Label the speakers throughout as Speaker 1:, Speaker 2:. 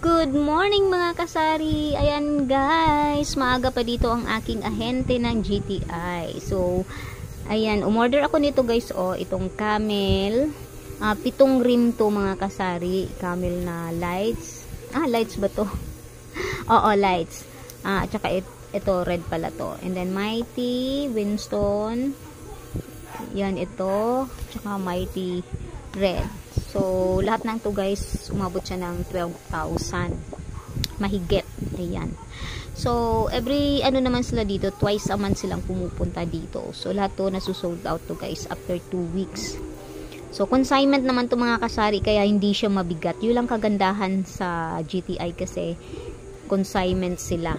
Speaker 1: Good morning mga kasari. Ayan guys, maaga pa dito ang aking ahente ng GTI. So, ayan, umorder ako nito guys, itong camel. 7 rim to mga kasari. Camel na lights. Lights ba to? Oo, lights. At saka ito, red pala to. And then Mighty, Winston. Yan ito. Tsaka Mighty red. So, lahat ng to guys, umabot siya ng 12,000. Mahigit. Ayan. So, every, naman sila dito, twice a month silang pumupunta dito. So, lahat to nasusold out to guys after 2 weeks. So, consignment naman to mga kasari, kaya hindi siya mabigat. Yun lang kagandahan sa GTI kasi consignment sila.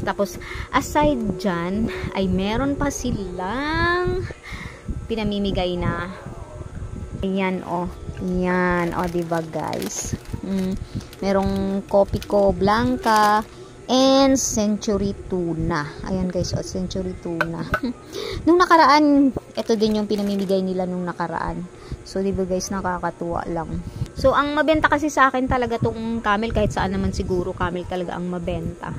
Speaker 1: Tapos, aside dyan, ay meron pa silang pinamimigay na ayan, yan, diba guys? Merong Copico Blanca and Century Tuna. Ayan guys, Century Tuna. Nung nakaraan, ito din yung pinamimigay nila nung nakaraan. So, diba guys, nakakatuwa lang. So, ang mabenta kasi sa akin talaga tong camel, kahit saan naman siguro camel talaga ang mabenta.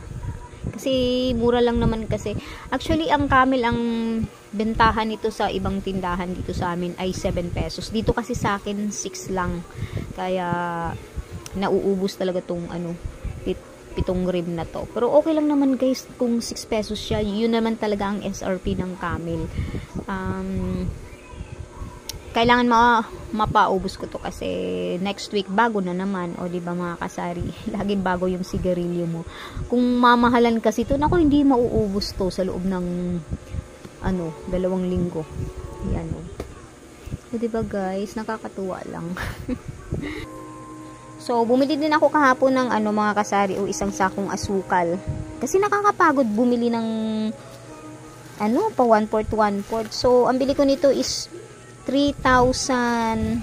Speaker 1: Kasi mura lang naman kasi. Actually, ang camel, ang bentahan nito sa ibang tindahan dito sa amin ay 7 pesos. Dito kasi sa akin 6 lang. Kaya nauubos talaga tong 7 rib na to. Pero okay lang naman guys kung 6 pesos siya. Yun naman talaga ang SRP ng camel. Kailangan mapaubos ko to kasi next week bago na naman, diba mga kasari, laging bago yung sigarilyo mo. Kung mamahalan kasi to, naku, hindi mauubos to sa loob ng 2 linggo. Yan diba guys, nakakatuwa lang. So, bumili din ako kahapon ng mga kasari, isang sakong asukal. Kasi nakakapagod bumili ng pa 1/4. So, ang bili ko nito is 3,200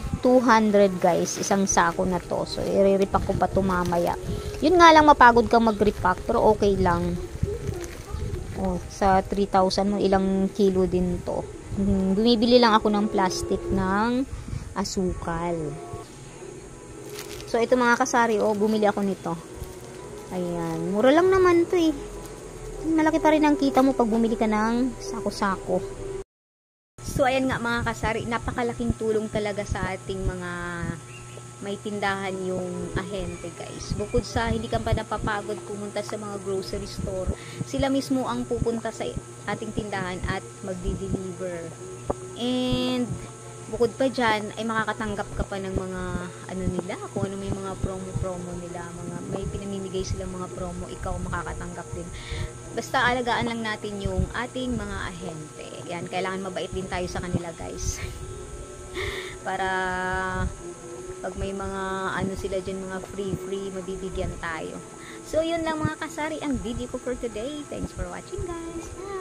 Speaker 1: guys, isang sako na to. So, i-repack ko pa to mamaya. Yun nga lang, mapagod kang mag-repack, pero okay lang. Sa 3,000 mo, ilang kilo din to. Bumibili lang ako ng plastic ng asukal. So, ito mga kasari, bumili ako nito. Ayan, mura lang naman to Malaki pa rin ang kita mo pag bumili ka ng sako-sako. So, ayan nga mga kasari, napakalaking tulong talaga sa ating mga may tindahan yung ahente guys. Bukod sa hindi ka pa napapagod pumunta sa mga grocery store, sila mismo ang pupunta sa ating tindahan at magdi-deliver. And bukod pa dyan, ay makakatanggap ka pa ng mga nila, kung ano may mga promo nila, may pinamimigay silang mga promo, ikaw makakatanggap din. Basta alagaan lang natin yung ating mga ahente. Yan, kailangan mabait din tayo sa kanila guys. Para pag may mga sila dyan, mga free, mabibigyan tayo. So, yun lang mga kasari ang video ko for today. Thanks for watching guys. Bye!